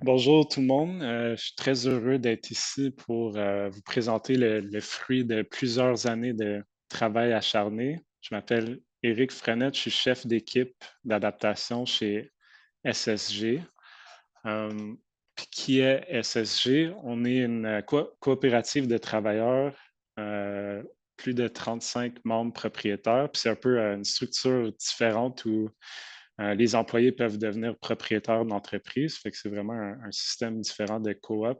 Bonjour tout le monde. Je suis très heureux d'être ici pour vous présenter le fruit de plusieurs années de travail acharné. Je m'appelle Éric Frenette, je suis chef d'équipe d'adaptation chez SSG. Euh, puis qui est SSG? On est une coopérative de travailleurs, euh, plus de 35 membres propriétaires. Puis c'est un peu une structure différente où les employés peuvent devenir propriétaires d'entreprise, fait que c'est vraiment un système différent de coop.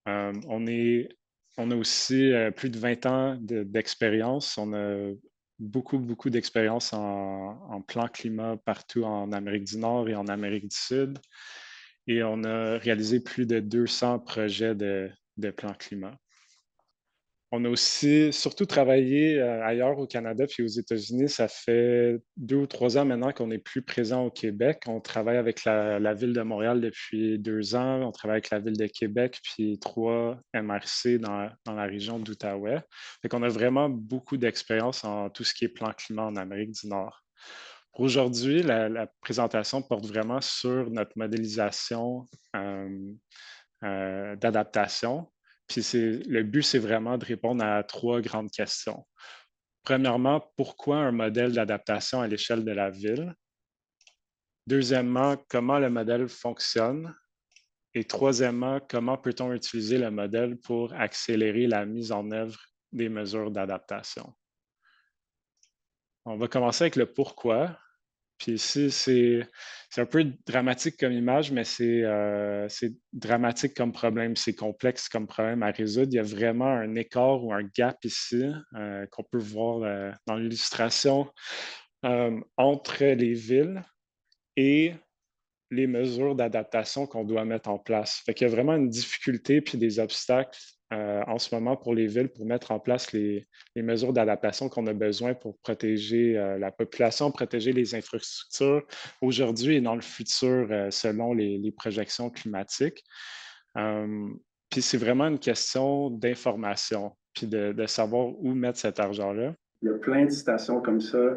Euh, on est, on a aussi plus de 20 ans d'expérience. On a beaucoup d'expérience en plan climat partout en Amérique du Nord et en Amérique du Sud. Et on a réalisé plus de 200 projets de plan climat. On a aussi surtout travaillé ailleurs au Canada puis aux États-Unis. Ça fait 2 ou 3 ans maintenant qu'on est plus présent au Québec. On travaille avec la Ville de Montréal depuis 2 ans. On travaille avec la Ville de Québec puis 3 MRC dans la région d'Outaouais. Fait qu'on a vraiment beaucoup d'expérience en tout ce qui est plan climat en Amérique du Nord. Pour aujourd'hui, la présentation porte vraiment sur notre modélisation d'adaptation. Puis le but, c'est vraiment de répondre à 3 grandes questions. Premièrement, pourquoi un modèle d'adaptation à l'échelle de la ville? Deuxièmement, comment le modèle fonctionne? Et troisièmement, comment peut-on utiliser le modèle pour accélérer la mise en œuvre des mesures d'adaptation? On va commencer avec le pourquoi. Puis ici, c'est un peu dramatique comme image, mais c'est dramatique comme problème, c'est complexe comme problème à résoudre. Il y a vraiment un écart ou un gap ici qu'on peut voir dans l'illustration entre les villes et les mesures d'adaptation qu'on doit mettre en place. Fait qu'il y a vraiment une difficulté puis des obstacles en ce moment pour les villes pour mettre en place les mesures d'adaptation qu'on a besoin pour protéger la population, protéger les infrastructures aujourd'hui et dans le futur selon les projections climatiques. Euh, puis c'est vraiment une question d'information puis de savoir où mettre cet argent-là. Il y a plein de citations comme ça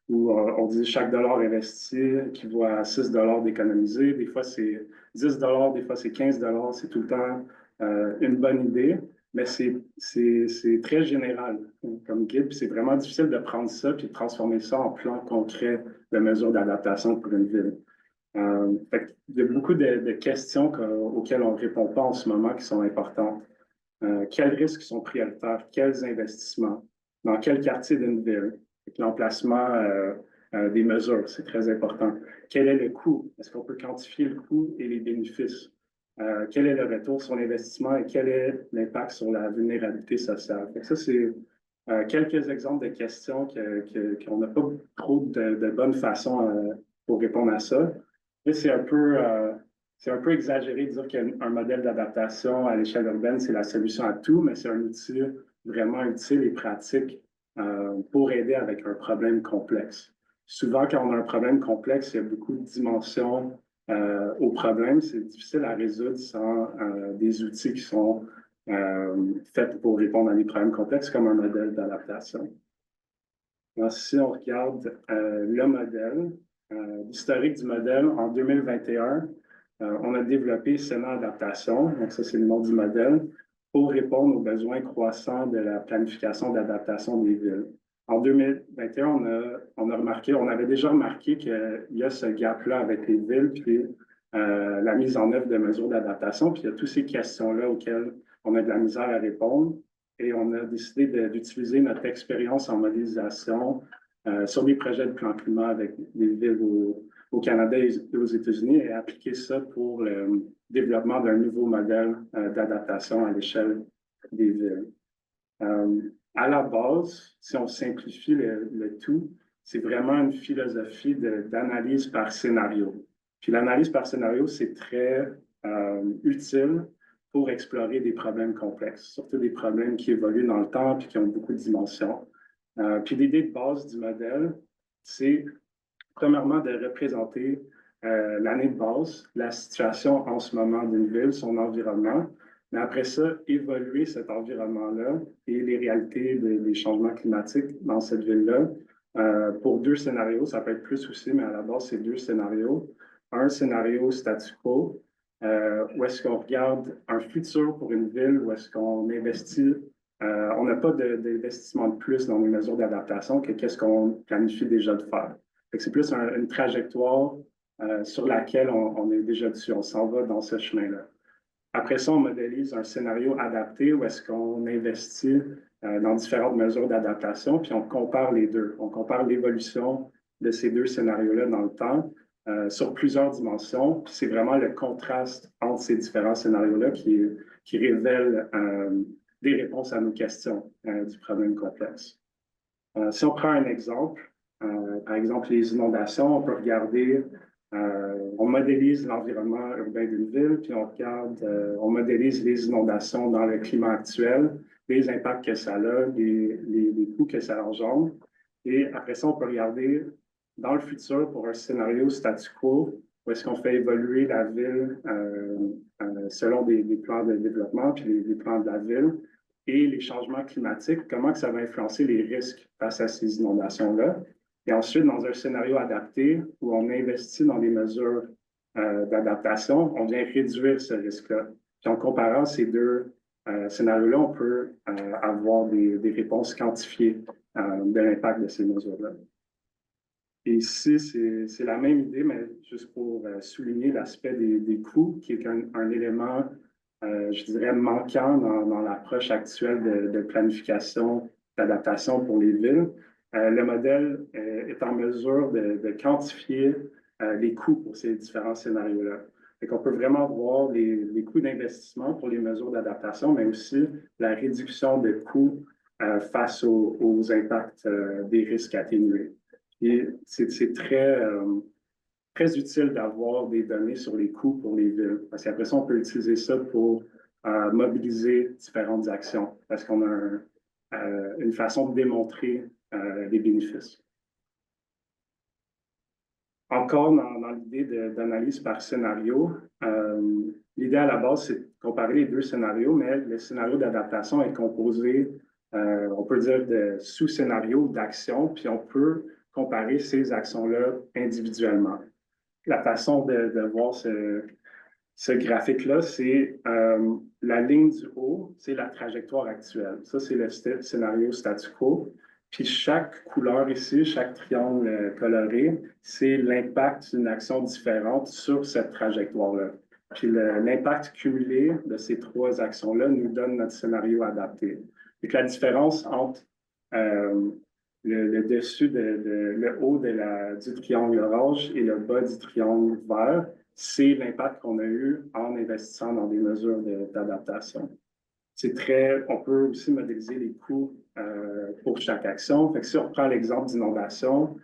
où on dit chaque dollar investi équivaut à 6 dollars d'économiser. Des fois, c'est 10 dollars, des fois, c'est 15 dollars. C'est tout le temps une bonne idée, mais c'est très général comme guide. Puis c'est vraiment difficile de prendre ça puis de transformer ça en plan concret de mesures d'adaptation pour une ville. Il y a beaucoup de questions auxquelles on ne répond pas en ce moment qui sont importantes. Quels risques sont prioritaires? Quels investissements? Dans quel quartier d'une ville? L'emplacement des mesures, c'est très important. Quel est le coût? Est-ce qu'on peut quantifier le coût et les bénéfices? Quel est le retour sur l'investissement et quel est l'impact sur la vulnérabilité sociale? Ça, c'est quelques exemples de questions qu'on n'a pas trop de bonnes façons pour répondre à ça. Là, c'est un peu exagéré de dire qu'un modèle d'adaptation à l'échelle urbaine, c'est la solution à tout, mais c'est un outil vraiment utile et pratique pour aider avec un problème complexe. Souvent, quand on a un problème complexe, il y a beaucoup de dimensions au problème. C'est difficile à résoudre sans des outils qui sont faits pour répondre à des problèmes complexes, comme un modèle d'adaptation. Si on regarde le modèle, l'historique du modèle, en 2021, on a développé Sénat Adaptation, donc ça c'est le nom du modèle, pour répondre aux besoins croissants de la planification d'adaptation des villes. En 2021, on a remarqué, on avait déjà remarqué qu'il y a ce gap-là avec les villes, puis la mise en œuvre de mesures d'adaptation, puis il y a toutes ces questions-là auxquelles on a de la misère à répondre. Et on a décidé d'utiliser notre expérience en modélisation sur des projets de plan climat avec des villes au Canada et aux États-Unis et appliquer ça pour le développement d'un nouveau modèle d'adaptation à l'échelle des villes. À la base, si on simplifie le tout, c'est vraiment une philosophie d'analyse par scénario. Puis l'analyse par scénario, c'est très utile pour explorer des problèmes complexes, surtout des problèmes qui évoluent dans le temps et qui ont beaucoup de dimensions. Puis l'idée de base du modèle, c'est premièrement de représenter l'année de base, la situation en ce moment d'une ville, son environnement, mais après ça, évoluer cet environnement-là et les réalités des changements climatiques dans cette ville-là pour 2 scénarios. Ça peut être plus aussi, mais à la base, c'est 2 scénarios. Un scénario statu quo, où est-ce qu'on regarde un futur pour une ville, où est-ce qu'on investit. On n'a pas d'investissement de plus dans les mesures d'adaptation que qu'est-ce qu'on planifie déjà de faire. C'est plus une trajectoire sur laquelle on est déjà dessus, on s'en va dans ce chemin-là. Après ça, on modélise un scénario adapté où est-ce qu'on investit dans différentes mesures d'adaptation, puis on compare les deux. On compare l'évolution de ces deux scénarios-là dans le temps sur plusieurs dimensions. Puis c'est vraiment le contraste entre ces différents scénarios-là qui révèle des réponses à nos questions du problème complexe. Si on prend un exemple, par exemple les inondations, on peut regarder on modélise l'environnement urbain d'une ville, puis on regarde, on modélise les inondations dans le climat actuel, les impacts que ça a, les coûts que ça engendre. Et après ça, on peut regarder dans le futur pour un scénario statu quo, où est-ce qu'on fait évoluer la ville selon des plans de développement, puis les plans de la ville, et les changements climatiques, comment que ça va influencer les risques face à ces inondations-là. Et ensuite, dans un scénario adapté où on investit dans des mesures d'adaptation, on vient réduire ce risque-là. Puis en comparant ces deux scénarios-là, on peut avoir des réponses quantifiées de l'impact de ces mesures-là. Et ici, c'est la même idée, mais juste pour souligner l'aspect des coûts, qui est un élément, je dirais, manquant dans l'approche actuelle de planification, d'adaptation pour les villes. Le modèle est en mesure de quantifier les coûts pour ces différents scénarios-là. On peut vraiment voir les coûts d'investissement pour les mesures d'adaptation, mais aussi la réduction de coûts face aux impacts des risques atténués. Et c'est très utile d'avoir des données sur les coûts pour les villes, parce qu'après ça, on peut utiliser ça pour mobiliser différentes actions, parce qu'on a une façon de démontrer les bénéfices. Encore dans l'idée d'analyse par scénario, l'idée à la base, c'est de comparer les deux scénarios, mais le scénario d'adaptation est composé, on peut dire, de sous-scénarios d'actions, puis on peut comparer ces actions-là individuellement. La façon de voir ce graphique-là, c'est la ligne du haut, c'est la trajectoire actuelle. Ça, c'est le scénario statu quo. Puis chaque couleur ici, chaque triangle coloré, c'est l'impact d'une action différente sur cette trajectoire-là. Puis l'impact cumulé de ces trois actions-là nous donne notre scénario adapté. Et la différence entre le dessus, le haut du triangle orange et le bas du triangle vert, c'est l'impact qu'on a eu en investissant dans des mesures d'adaptation. On peut aussi modéliser les coûts pour chaque action. Fait que si on reprend l'exemple d'inondation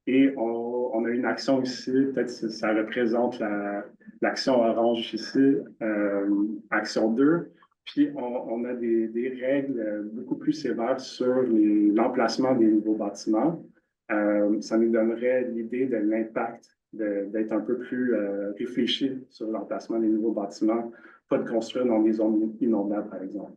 et on a une action ici, peut-être que ça représente l'action orange ici, action 2, puis on a des règles beaucoup plus sévères sur l'emplacement des nouveaux bâtiments. Ça nous donnerait l'idée de l'impact d'être un peu plus réfléchi sur l'emplacement des nouveaux bâtiments, pas de construire dans des zones inondables, par exemple.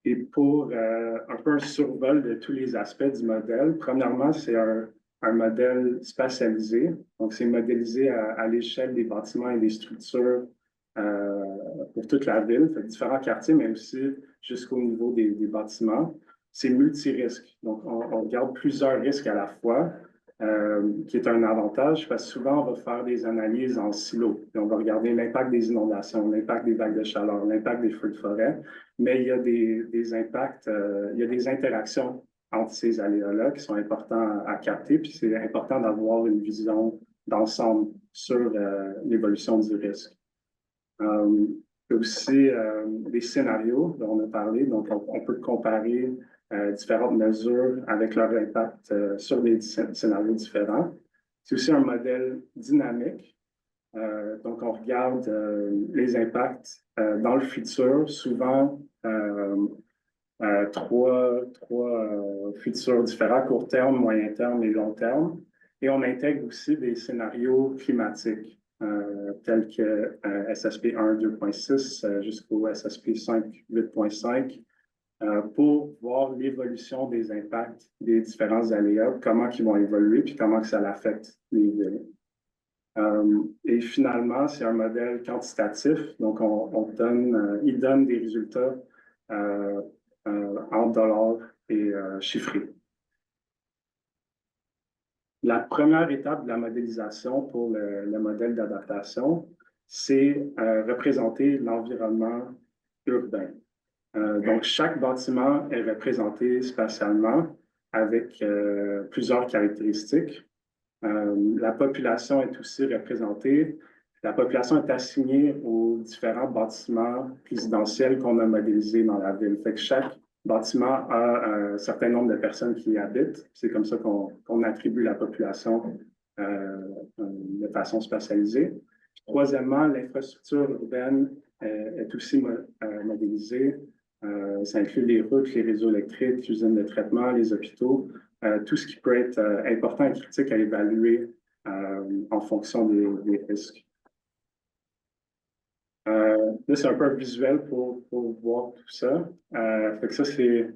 Et pour un peu un survol de tous les aspects du modèle, premièrement, c'est un modèle spatialisé. Donc, c'est modélisé à l'échelle des bâtiments et des structures pour toute la ville, fait différents quartiers, mais aussi jusqu'au niveau des bâtiments. C'est multi-risque. Donc, on regarde plusieurs risques à la fois, qui est un avantage parce que souvent, on va faire des analyses en silo. Et on va regarder l'impact des inondations, l'impact des vagues de chaleur, l'impact des feux de forêt, mais il y a des impacts, il y a des interactions entre ces aléas-là qui sont importants à capter, puis c'est important d'avoir une vision d'ensemble sur l'évolution du risque. Il y a aussi des scénarios dont on a parlé, donc on peut comparer différentes mesures avec leur impact sur des scénarios différents. C'est aussi un modèle dynamique. Donc, on regarde les impacts dans le futur, souvent trois futurs différents, court terme, moyen terme et long terme. Et on intègre aussi des scénarios climatiques tels que SSP 1 2.6 jusqu'au SSP 5 8.5 pour voir l'évolution des impacts des différents aléas, comment ils vont évoluer, puis comment que ça affecte les villes. Et finalement, c'est un modèle quantitatif, donc il donne des résultats en dollars et chiffrés. La première étape de la modélisation pour le modèle d'adaptation, c'est représenter l'environnement urbain. Donc, chaque bâtiment est représenté spatialement avec plusieurs caractéristiques. La population est aussi représentée. La population est assignée aux différents bâtiments résidentiels qu'on a modélisés dans la ville. Fait que chaque bâtiment a un certain nombre de personnes qui y habitent. C'est comme ça qu'on attribue la population de façon spatialisée. Troisièmement, l'infrastructure urbaine est aussi modélisée. Ça inclut les routes, les réseaux électriques, les usines de traitement, les hôpitaux, tout ce qui peut être important et critique à évaluer en fonction des risques. Là, c'est un peu visuel pour voir tout ça. Fait que ça, c'est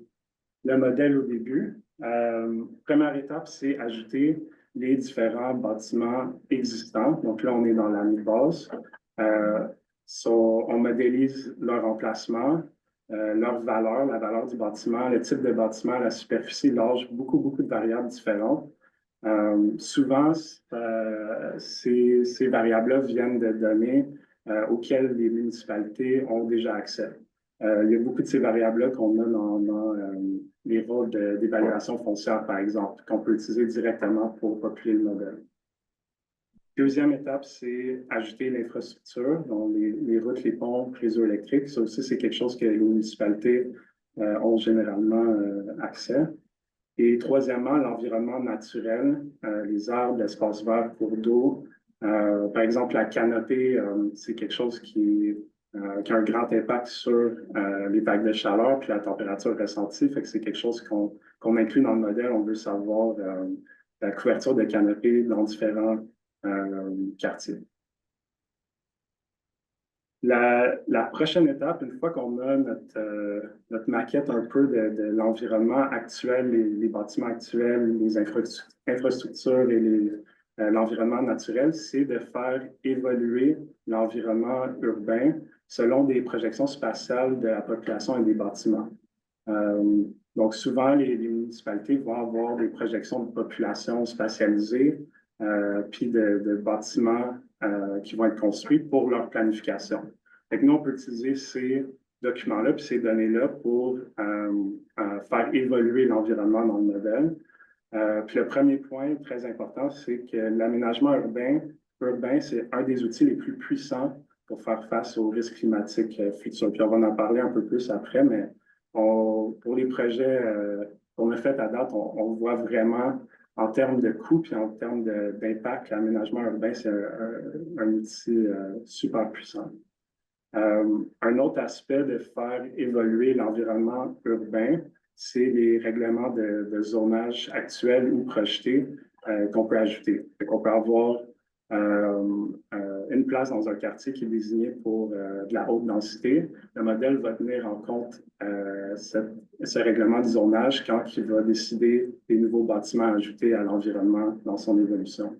le modèle au début. Première étape, c'est ajouter les différents bâtiments existants. Donc là, on est dans l'année de base. On modélise leur emplacement, leur valeur, la valeur du bâtiment, le type de bâtiment, la superficie, l'âge, beaucoup de variables différentes. Souvent, ces variables-là viennent de données auxquelles les municipalités ont déjà accès. Il y a beaucoup de ces variables-là qu'on a dans les rôles d'évaluation foncière, par exemple, qu'on peut utiliser directement pour populer le modèle. Deuxième étape, c'est ajouter l'infrastructure, donc les routes, les ponts, les réseaux électriques. Ça aussi, c'est quelque chose que les municipalités ont généralement accès. Et troisièmement, l'environnement naturel, les arbres, l'espace vert, cours d'eau. Par exemple, la canopée, c'est quelque chose qui a un grand impact sur les vagues de chaleur puis la température ressentie. Fait que c'est quelque chose qu'on inclut dans le modèle. On veut savoir la couverture de canopée dans différents quartiers. La prochaine étape, une fois qu'on a notre maquette un peu de l'environnement actuel, les bâtiments actuels, les infrastructures et l'environnement naturel, c'est de faire évoluer l'environnement urbain selon des projections spatiales de la population et des bâtiments. Donc, souvent, les municipalités vont avoir des projections de population spatialisées, puis de bâtiments qui vont être construits pour leur planification. Fait que nous, on peut utiliser ces documents-là puis ces données-là pour faire évoluer l'environnement dans le modèle. Puis le premier point très important, c'est que l'aménagement urbain, c'est un des outils les plus puissants pour faire face aux risques climatiques futurs. Puis on va en parler un peu plus après, mais pour les projets qu'on a faits à date, on voit vraiment en termes de coûts puis en termes d'impact, l'aménagement urbain, c'est un outil super puissant. Un autre aspect de faire évoluer l'environnement urbain, c'est les règlements de zonage actuels ou projetés qu'on peut ajouter. On peut avoir une place dans un quartier qui est désigné pour de la haute densité. Le modèle va tenir en compte ce règlement de zonage quand il va décider des nouveaux bâtiments ajoutés à l'environnement dans son évolution.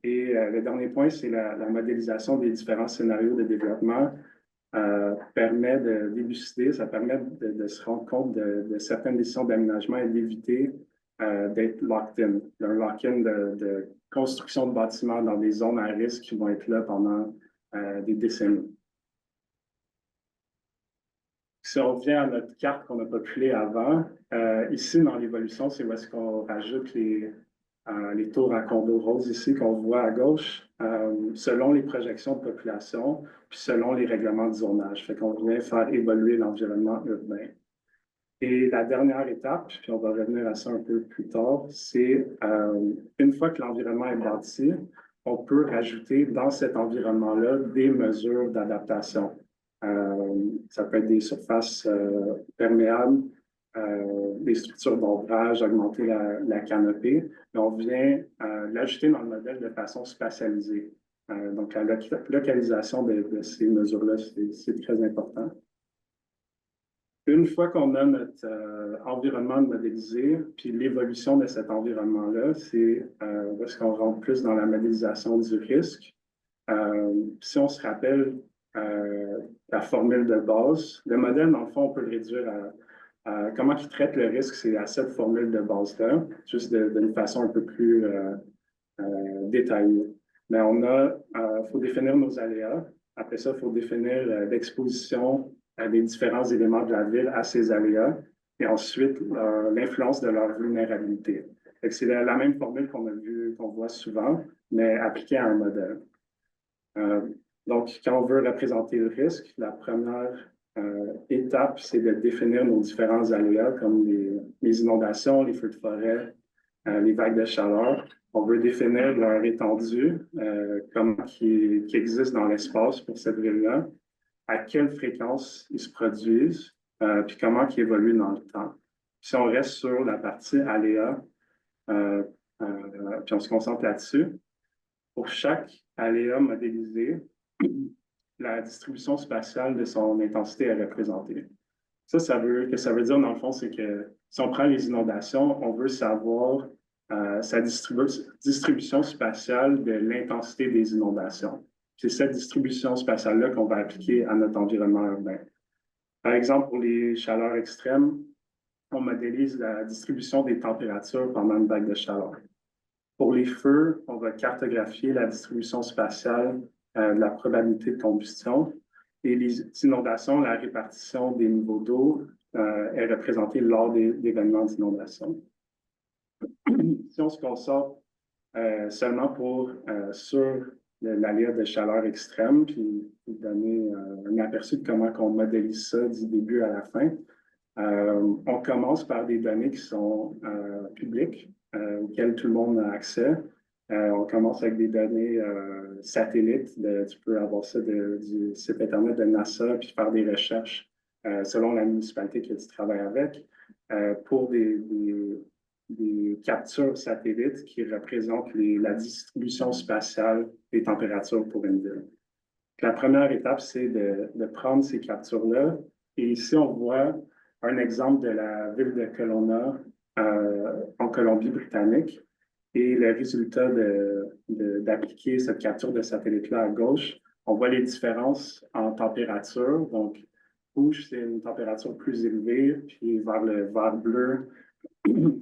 Et le dernier point, c'est la modélisation des différents scénarios de développement permet de d'élucider, ça permet de se rendre compte de certaines décisions d'aménagement et d'éviter d'être locked in. Il y a un lock-in de construction de bâtiments dans des zones à risque qui vont être là pendant des décennies. Si on revient à notre carte qu'on a populée avant, ici dans l'évolution, c'est où est-ce qu'on rajoute les tours à condos roses ici qu'on voit à gauche, selon les projections de population, puis selon les règlements de zonage. Fait qu'on vient faire évoluer l'environnement urbain. Et la dernière étape, puis on va revenir à ça un peu plus tard, c'est une fois que l'environnement est bâti, on peut rajouter dans cet environnement-là des mesures d'adaptation. Ça peut être des surfaces perméables, des structures d'ombrage, augmenter la canopée. Mais on vient l'ajouter dans le modèle de façon spatialisée. Donc, la localisation de ces mesures-là, c'est très important. Une fois qu'on a notre environnement modélisé, puis l'évolution de cet environnement-là, c'est où est-ce qu'on rentre plus dans la modélisation du risque. Si on se rappelle la formule de base, le modèle, dans le fond, on peut le réduire à comment il traite le risque, c'est à cette formule de base-là, juste d'une façon un peu plus détaillée. Mais faut définir nos aléas. Après ça, il faut définir l'exposition des différents éléments de la ville à ces aléas et ensuite l'influence de leur vulnérabilité. C'est la même formule qu'on voit souvent, mais appliquée à un modèle. Donc, quand on veut représenter le risque, la première étape, c'est de définir nos différents aléas comme les inondations, les feux de forêt, les vagues de chaleur. On veut définir leur étendue, comment qui existe dans l'espace pour cette ville-là, à quelle fréquence ils se produisent, puis comment ils évoluent dans le temps. Si on reste sur la partie aléa, puis on se concentre là-dessus, pour chaque aléa modélisé, la distribution spatiale de son intensité est représentée. Ça veut dire, dans le fond, c'est que si on prend les inondations, on veut savoir sa distribution spatiale de l'intensité des inondations. C'est cette distribution spatiale-là qu'on va appliquer à notre environnement urbain. Par exemple, pour les chaleurs extrêmes, on modélise la distribution des températures pendant une vague de chaleur. Pour les feux, on va cartographier la distribution spatiale de la probabilité de combustion. Et les inondations, la répartition des niveaux d'eau est représentée lors des événements d'inondation. Si on se concentre seulement sur l'aléa de chaleur extrême, puis vous donner un aperçu de comment on modélise ça du début à la fin, on commence par des données qui sont publiques, auxquelles tout le monde a accès. On commence avec des données satellites. Tu peux avoir ça du site Internet de NASA, puis faire des recherches selon la municipalité que tu travailles avec, pour des captures satellites qui représentent la distribution spatiale des températures pour une ville. La première étape, c'est de prendre ces captures-là. Et ici, on voit un exemple de la ville de Kelowna en Colombie-Britannique. Et le résultat d'appliquer cette capture de satellite-là à gauche, on voit les différences en température. Donc, rouge, c'est une température plus élevée, puis vers le vert bleu,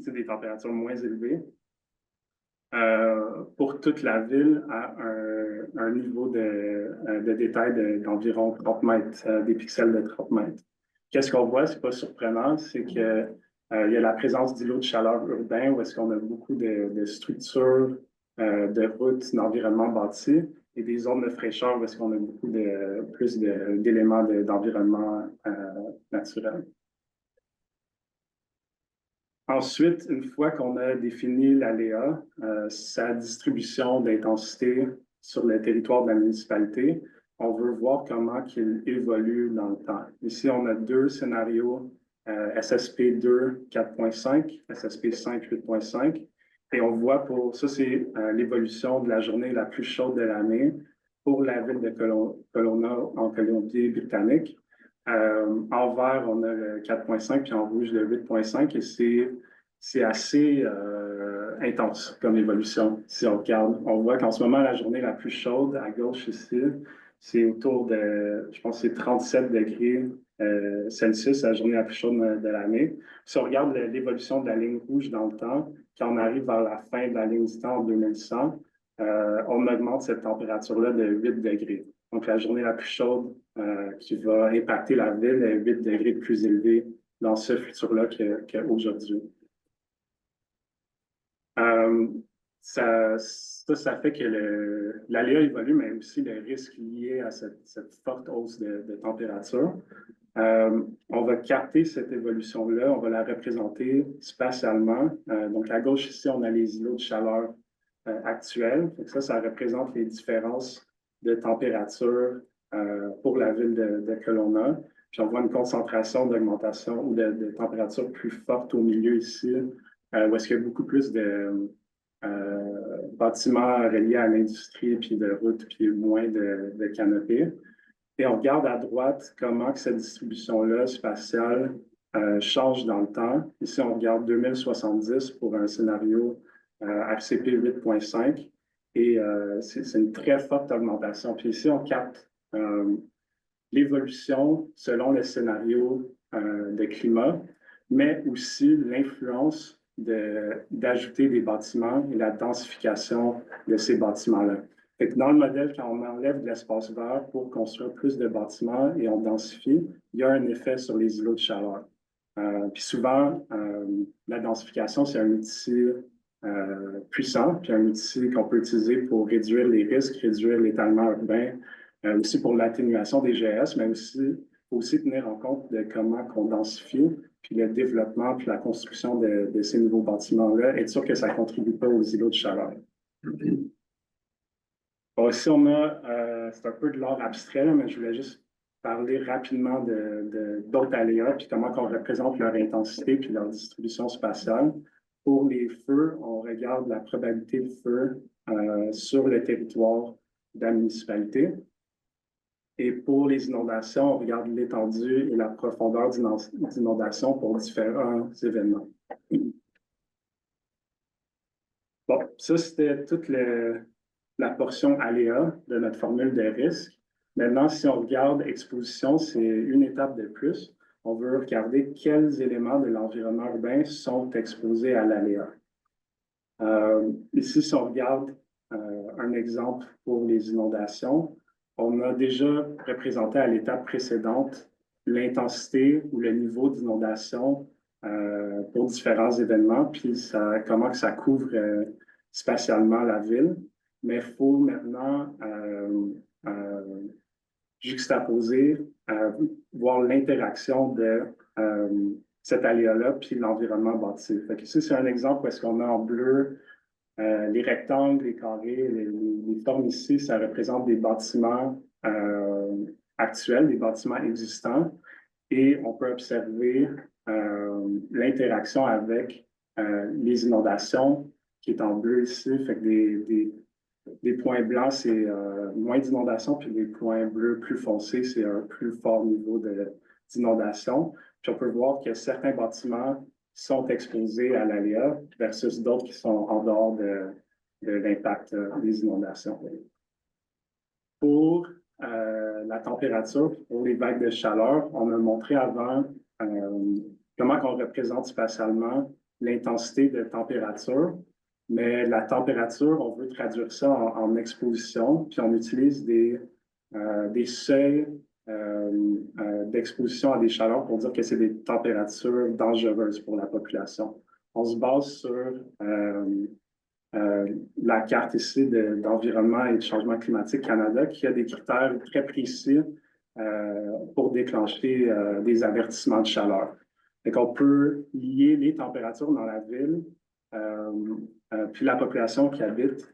c'est des températures moins élevées. Pour toute la ville à un niveau de détail d'environ 30 mètres, des pixels de 30 mètres. Qu'est-ce qu'on voit? C'est pas surprenant, c'est que il y a la présence d'îlots de chaleur urbains où est-ce qu'on a beaucoup de structures, de routes, d'environnements bâtis et des zones de fraîcheur où est-ce qu'on a beaucoup plus d'éléments d'environnement naturel. Ensuite, une fois qu'on a défini l'aléa, sa distribution d'intensité sur le territoire de la municipalité, on veut voir comment il évolue dans le temps. Ici, on a deux scénarios, SSP2 4.5, SSP5 8.5, et on voit ça, c'est l'évolution de la journée la plus chaude de l'année pour la ville de Kelowna en Colombie-Britannique. En vert, on a le 4.5, puis en rouge, le 8.5, et c'est assez intense comme évolution. Si on regarde, on voit qu'en ce moment, la journée la plus chaude, à gauche ici, c'est autour de, je pense que c'est 37 degrés Celsius, la journée la plus chaude de l'année. Si on regarde l'évolution de la ligne rouge dans le temps, quand on arrive vers la fin de la ligne du temps en 2100, on augmente cette température-là de 8 degrés. Donc, la journée la plus chaude qui va impacter la ville est 8 degrés plus élevée dans ce futur-là qu'aujourd'hui. Ça fait que l'aléa évolue, mais aussi le risque lié à cette forte hausse de température. On va capter cette évolution-là, on va la représenter spatialement. Donc, à gauche, ici, on a les îlots de chaleur actuels. Donc ça représente les différences de température pour la ville de Kelowna. Puis on voit une concentration d'augmentation ou de température plus forte au milieu ici, où est-ce qu'il y a beaucoup plus de bâtiments reliés à l'industrie, puis de routes, puis moins de canopées. Et on regarde à droite comment que cette distribution-là spatiale change dans le temps. Ici, on regarde 2070 pour un scénario RCP 8.5 et c'est une très forte augmentation. Puis ici, on capte l'évolution selon le scénario de climat, mais aussi l'influence d'ajouter des bâtiments et la densification de ces bâtiments-là. Dans le modèle, quand on enlève de l'espace vert pour construire plus de bâtiments et on densifie, il y a un effet sur les îlots de chaleur. Puis souvent, la densification, c'est un outil puissant, puis un outil qu'on peut utiliser pour réduire les risques, réduire l'étalement urbain, aussi pour l'atténuation des GS, mais aussi, faut aussi tenir en compte de comment on densifie, puis le développement, puis la construction de ces nouveaux bâtiments-là, être sûr que ça ne contribue pas aux îlots de chaleur. Bon, ici, on a, c'est un peu de l'art abstrait, là, mais je voulais juste parler rapidement d'autres aléas, puis comment on représente leur intensité, puis leur distribution spatiale. Pour les feux, on regarde la probabilité de feu sur le territoire de la municipalité. Et pour les inondations, on regarde l'étendue et la profondeur d'inondation pour différents événements. Bon, ça, c'était toute la portion aléa de notre formule de risque. Maintenant, si on regarde exposition, c'est une étape de plus. On veut regarder quels éléments de l'environnement urbain sont exposés à l'aléa. Ici, si on regarde un exemple pour les inondations, on a déjà représenté à l'étape précédente l'intensité ou le niveau d'inondation pour différents événements, puis comment que ça couvre spatialement la ville. Mais il faut maintenant juxtaposer, voir l'interaction de cet aléa-là puis l'environnement bâti. Fait que ici, c'est un exemple où est-ce qu'on a en bleu les rectangles, les carrés, les formes ici, ça représente des bâtiments actuels, des bâtiments existants, et on peut observer l'interaction avec les inondations, qui est en bleu ici, fait que des points blancs, c'est moins d'inondation, puis des points bleus plus foncés, c'est un plus fort niveau d'inondation. Puis on peut voir que certains bâtiments sont exposés à l'aléa versus d'autres qui sont en dehors de l'impact des inondations. Pour la température, pour les vagues de chaleur, on a montré avant comment on représente spatialement l'intensité de température. Mais la température, on veut traduire ça en exposition, puis on utilise des seuils d'exposition à des chaleurs pour dire que c'est des températures dangereuses pour la population. On se base sur la carte ici d'environnement et de changement climatique Canada qui a des critères très précis pour déclencher des avertissements de chaleur. Donc, on peut lier les températures dans la ville puis la population qui habite,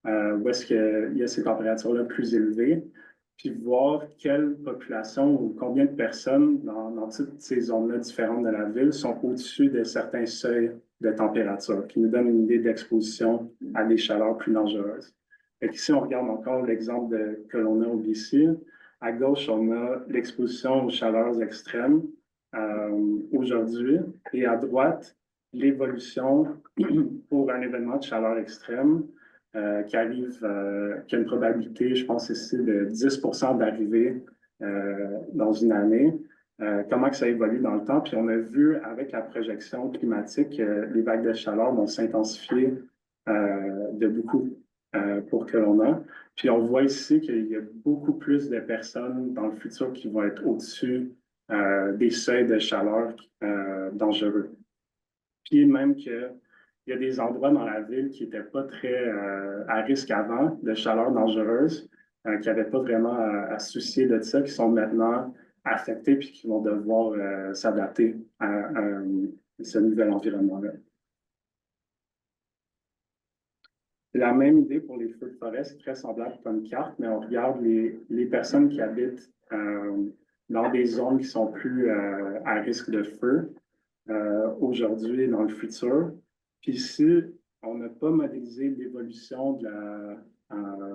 où est-ce qu'il y a ces températures-là plus élevées, puis voir quelle population ou combien de personnes dans toutes ces zones-là différentes de la ville sont au-dessus de certains seuils de température, qui nous donnent une idée d'exposition à des chaleurs plus dangereuses. Et ici, on regarde encore l'exemple que l'on a au BC. À gauche, on a l'exposition aux chaleurs extrêmes aujourd'hui, et à droite, l'évolution pour un événement de chaleur extrême qui arrive, qui a une probabilité, je pense ici, de 10 d'arriver dans une année. Comment que ça évolue dans le temps. Puis on a vu avec la projection climatique, les vagues de chaleur vont s'intensifier de beaucoup pour que l'on a. Puis on voit ici qu'il y a beaucoup plus de personnes dans le futur qui vont être au-dessus des seuils de chaleur dangereux. Puis même qu'il y a des endroits dans la ville qui n'étaient pas très à risque avant de chaleur dangereuse, qui n'avaient pas vraiment à se soucier de ça, qui sont maintenant affectés puis qui vont devoir s'adapter à ce nouvel environnement-là. C'est la même idée pour les feux de forêt, c'est très semblable comme carte, mais on regarde les personnes qui habitent dans des zones qui sont plus à risque de feu. Aujourd'hui et dans le futur. Puis ici, on n'a pas modélisé l'évolution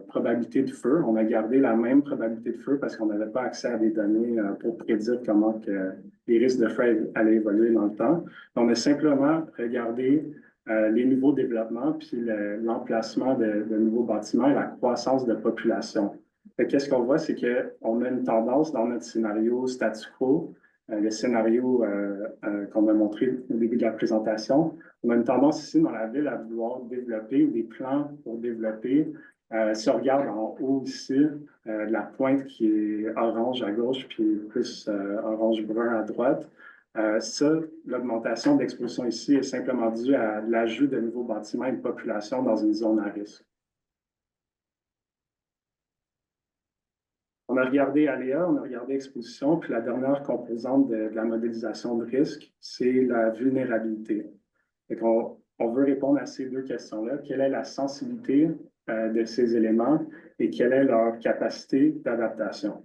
probabilité de feu. On a gardé la même probabilité de feu parce qu'on n'avait pas accès à des données pour prédire comment que les risques de feu allaient évoluer dans le temps. On a simplement regardé les nouveaux développements, puis l'emplacement de nouveaux bâtiments et la croissance de population. Qu'est-ce qu'on voit, c'est qu'on a une tendance dans notre scénario statu quo, le scénario qu'on a montré au début de la présentation. On a une tendance ici dans la ville à vouloir développer ou des plans pour développer. Si on regarde en haut ici, la pointe qui est orange à gauche, puis plus orange-brun à droite, ça, l'augmentation d'exposition ici est simplement due à l'ajout de nouveaux bâtiments et de population dans une zone à risque. On a regardé aléa, on a regardé exposition, puis la dernière composante de la modélisation de risque, c'est la vulnérabilité. On veut répondre à ces deux questions-là. Quelle est la sensibilité de ces éléments et quelle est leur capacité d'adaptation?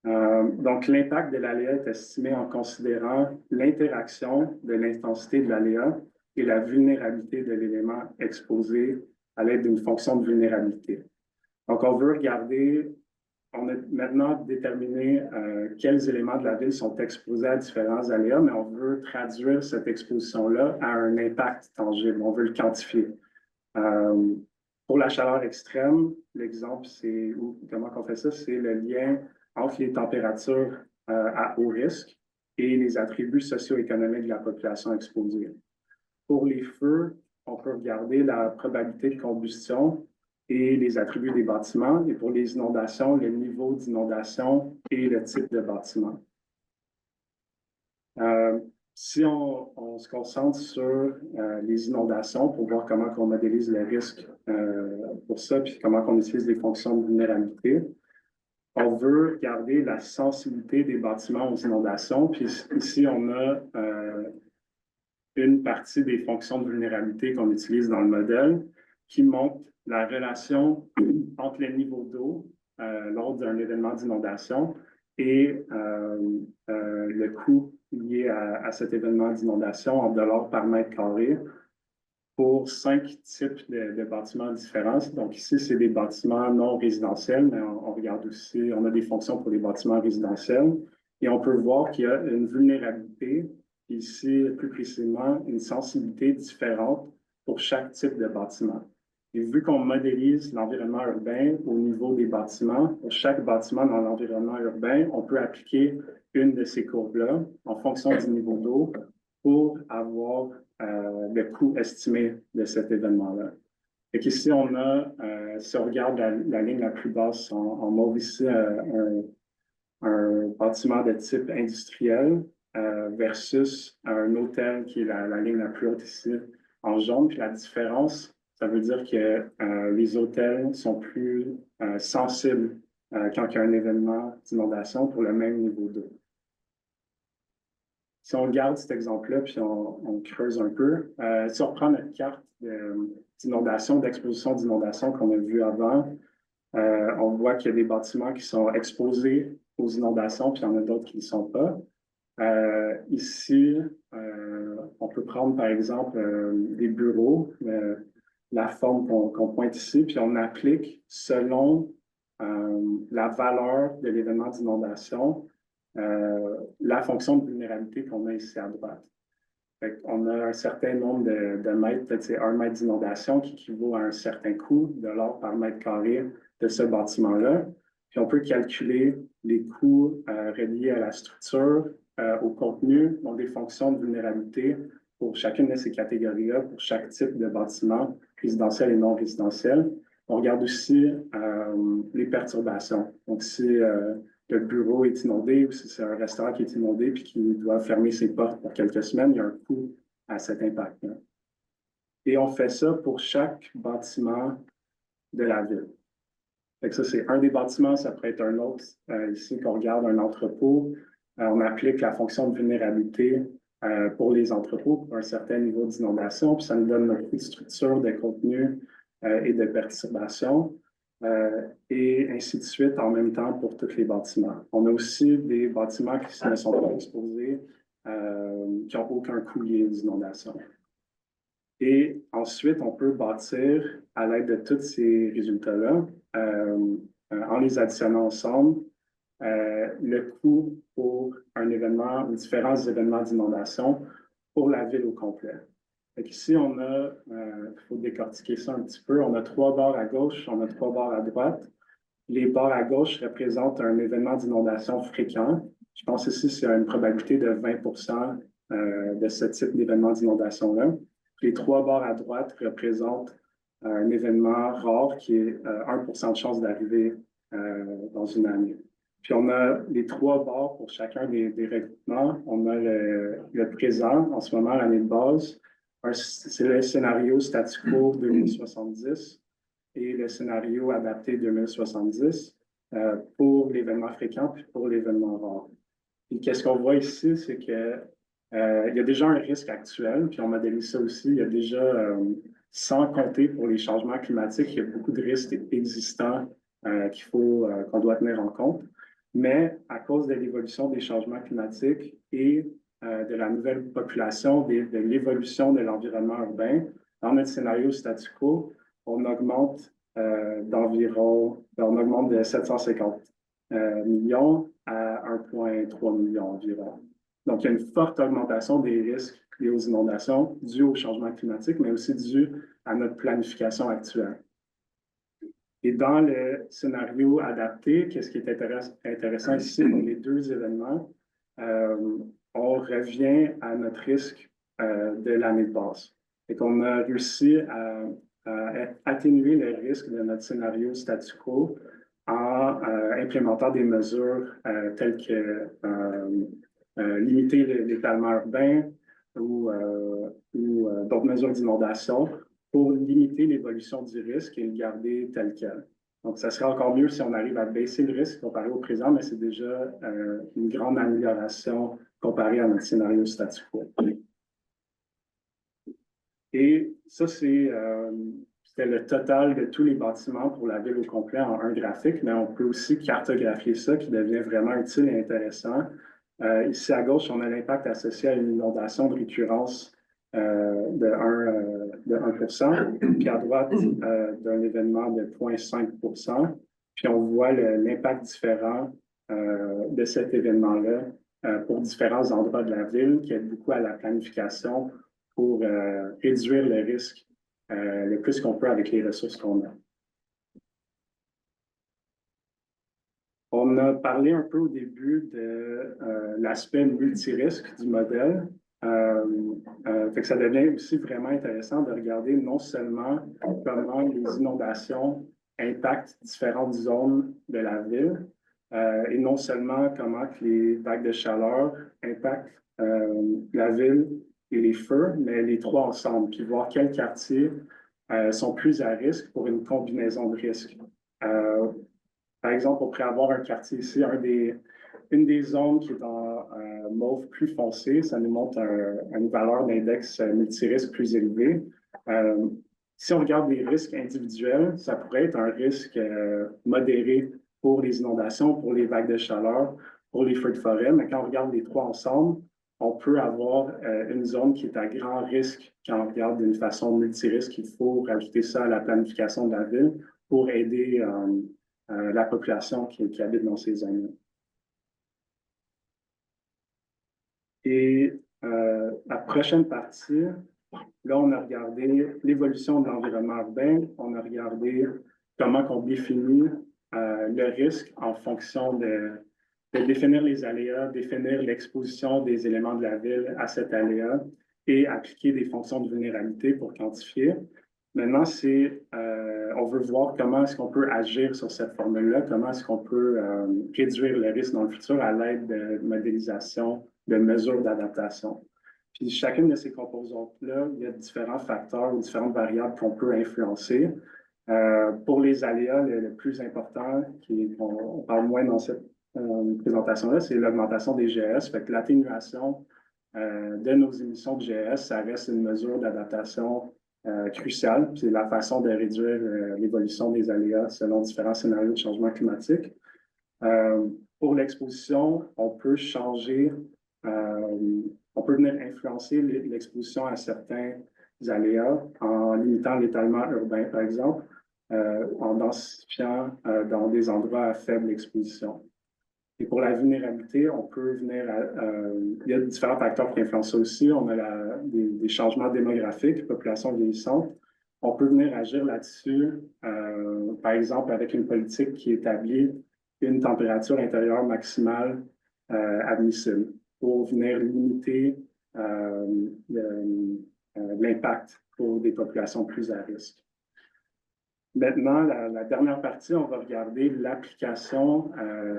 Donc, l'impact de l'aléa est estimé en considérant l'interaction de l'intensité de l'aléa et la vulnérabilité de l'élément exposé à l'aide d'une fonction de vulnérabilité. Donc, on veut regarder, on a maintenant déterminé quels éléments de la ville sont exposés à différents aléas, mais on veut traduire cette exposition-là à un impact tangible. On veut le quantifier. Pour la chaleur extrême, l'exemple, c'est comment on fait ça? C'est le lien entre les températures à haut risque et les attributs socio-économiques de la population exposée. Pour les feux, on peut regarder la probabilité de combustion et les attributs des bâtiments. Et pour les inondations, le niveau d'inondation et le type de bâtiment. Si on se concentre sur les inondations pour voir comment on modélise le risque pour ça, puis comment on utilise les fonctions de vulnérabilité, on veut regarder la sensibilité des bâtiments aux inondations. Puis ici, on a une partie des fonctions de vulnérabilité qu'on utilise dans le modèle qui montre la relation entre le niveau d'eau lors d'un événement d'inondation et le coût lié à cet événement d'inondation en dollars par mètre carré pour 5 types de bâtiments différents. Donc ici, c'est des bâtiments non résidentiels, mais on regarde aussi, on a des fonctions pour les bâtiments résidentiels. Et on peut voir qu'il y a une vulnérabilité, ici plus précisément une sensibilité différente pour chaque type de bâtiment. Et vu qu'on modélise l'environnement urbain au niveau des bâtiments, pour chaque bâtiment dans l'environnement urbain, on peut appliquer une de ces courbes-là en fonction du niveau d'eau pour avoir le coût estimé de cet événement-là. Et ici, on a, si on regarde la ligne la plus basse en mauve ici, un bâtiment de type industriel versus un hôtel qui est la ligne la plus haute ici en jaune. Puis la différence, ça veut dire que les hôtels sont plus sensibles quand il y a un événement d'inondation pour le même niveau d'eau. Si on regarde cet exemple-là, puis on creuse un peu, si on reprend notre carte d'inondation, d'exposition d'inondation qu'on a vue avant, on voit qu'il y a des bâtiments qui sont exposés aux inondations, puis il y en a d'autres qui ne sont pas. Ici, on peut prendre par exemple des bureaux, la forme qu'on pointe ici, puis on applique selon la valeur de l'événement d'inondation la fonction de vulnérabilité qu'on a ici à droite. On a un certain nombre de mètres, peut-être c'est 1 mètre d'inondation qui équivaut à un certain coût de l'ordre par mètre carré de ce bâtiment-là. Puis on peut calculer les coûts reliés à la structure, au contenu, donc des fonctions de vulnérabilité pour chacune de ces catégories-là, pour chaque type de bâtiment, résidentiel et non résidentiel. On regarde aussi les perturbations. Donc si le bureau est inondé ou si c'est un restaurant qui est inondé puis qui doit fermer ses portes pour quelques semaines, il y a un coût à cet impact-là. Et on fait ça pour chaque bâtiment de la ville. Fait ça, c'est un des bâtiments, ça pourrait être un autre. Ici, qu'on regarde un entrepôt, on applique la fonction de vulnérabilité pour les entrepôts pour un certain niveau d'inondation, puis ça nous donne notre coût de structure, de contenu et de perturbation. Et ainsi de suite en même temps pour tous les bâtiments. On a aussi des bâtiments qui ne sont pas exposés, qui n'ont aucun coût lié aux inondations. Et ensuite, on peut bâtir, à l'aide de tous ces résultats-là, en les additionnant ensemble, le coût pour un événement ou différents événements d'inondation pour la ville au complet. Fait ici, on a, il faut décortiquer ça un petit peu, on a 3 barres à gauche, on a 3 barres à droite. Les barres à gauche représentent un événement d'inondation fréquent. Je pense ici, c'est une probabilité de 20 de ce type d'événement d'inondation-là. Les 3 barres à droite représentent un événement rare qui est 1 de chance d'arriver dans une année. Puis on a les 3 barres pour chacun des regroupements. On a le présent, en ce moment, l'année de base. C'est le scénario statu quo 2070 et le scénario adapté 2070 pour l'événement fréquent puis pour l'événement rare. Et qu'est-ce qu'on voit ici, c'est que il y a déjà un risque actuel, puis on modélise ça aussi. Il y a déjà, sans compter pour les changements climatiques, il y a beaucoup de risques existants qu'on doit tenir en compte. Mais à cause de l'évolution des changements climatiques et de la nouvelle population, de l'évolution de l'environnement urbain, dans notre scénario statu quo, on augmente on augmente de 750 millions à 1,3 million environ. Donc, il y a une forte augmentation des risques liés aux inondations dus au changement climatique, mais aussi dû à notre planification actuelle. Et dans le scénario adapté, qu'est-ce qui est intéressant ici pour les 2 événements, on revient à notre risque de l'année de base. Et qu'on a réussi à atténuer le risque de notre scénario statu quo en implémentant des mesures telles que limiter l'étalement urbain ou d'autres mesures d'inondation pour limiter l'évolution du risque et le garder tel quel. Donc, ça serait encore mieux si on arrive à baisser le risque comparé au présent, mais c'est déjà une grande amélioration comparée à notre scénario statu quo. Et ça, c'était le total de tous les bâtiments pour la ville au complet en un graphique, mais on peut aussi cartographier ça qui devient vraiment utile et intéressant. Ici à gauche, on a l'impact associé à une inondation de récurrence de 1%, puis à droite, d'un événement de 0,5%. Puis on voit l'impact différent de cet événement-là pour différents endroits de la ville qui aide beaucoup à la planification pour réduire le risque le plus qu'on peut avec les ressources qu'on a. On a parlé un peu au début de l'aspect multirisque du modèle. Fait que ça devient aussi vraiment intéressant de regarder non seulement comment les inondations impactent différentes zones de la ville, et non seulement comment que les vagues de chaleur impactent la ville et les feux, mais les 3 ensemble, puis voir quels quartiers sont plus à risque pour une combinaison de risques. Par exemple, on pourrait avoir un quartier ici, une des zones qui est en mauve plus foncé, ça nous montre une valeur d'index multirisque plus élevée. Si on regarde les risques individuels, ça pourrait être un risque modéré pour les inondations, pour les vagues de chaleur, pour les feux de forêt, mais quand on regarde les 3 ensemble, on peut avoir une zone qui est à grand risque quand on regarde d'une façon multirisque. Il faut rajouter ça à la planification de la ville pour aider la population qui habite dans ces zones-là. Et la prochaine partie, là, on a regardé l'évolution de l'environnement urbain, on a regardé comment on définit le risque en fonction de définir les aléas, définir l'exposition des éléments de la ville à cet aléa et appliquer des fonctions de vulnérabilité pour quantifier. Maintenant, on veut voir comment est-ce qu'on peut agir sur cette formule-là, comment est-ce qu'on peut réduire le risque dans le futur à l'aide de modélisation, de mesures d'adaptation. Puis chacune de ces composantes-là, il y a différents facteurs ou différentes variables qu'on peut influencer. Pour les aléas, le plus important, on parle moins dans cette présentation-là, c'est l'augmentation des GES. Fait que l'atténuation de nos émissions de GES, ça reste une mesure d'adaptation cruciale. C'est la façon de réduire l'évolution des aléas selon différents scénarios de changement climatique. Pour l'exposition, on peut changer, on peut venir influencer l'exposition à certains aléas, en limitant l'étalement urbain, par exemple, en densifiant dans des endroits à faible exposition. Et pour la vulnérabilité, on peut venir il y a différents facteurs qui influencent ça aussi. On a des changements démographiques, population vieillissante. On peut venir agir là-dessus, par exemple, avec une politique qui établit une température intérieure maximale admissible pour venir limiter l'impact pour des populations plus à risque. Maintenant, la dernière partie, on va regarder l'application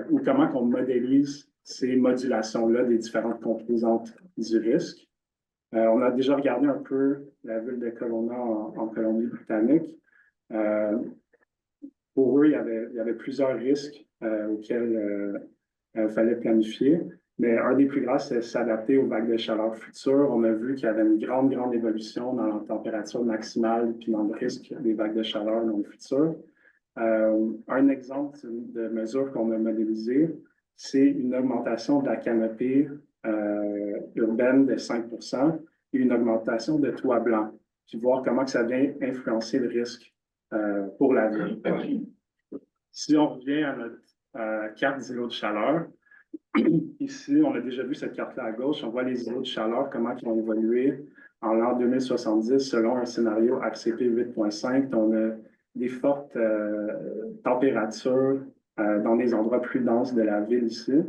ou comment on modélise ces modulations-là des différentes composantes du risque. On a déjà regardé un peu la ville de Kelowna en Colombie-Britannique. Pour eux, il y avait plusieurs risques auxquels il fallait planifier. Mais un des plus grands, c'est s'adapter aux vagues de chaleur futures. On a vu qu'il y avait une grande évolution dans la température maximale et dans le risque des vagues de chaleur dans le futur. Un exemple de mesure qu'on a modélisée, c'est une augmentation de la canopée urbaine de 5 et une augmentation de toit blanc, puis voir comment que ça vient influencer le risque pour la ville. Si on revient à notre carte d'îlots de chaleur, ici, on a déjà vu cette carte-là à gauche. On voit les îlots de chaleur, comment ils ont évolué en l'an 2070 selon un scénario HCP 8.5. On a des fortes températures dans des endroits plus denses de la ville ici.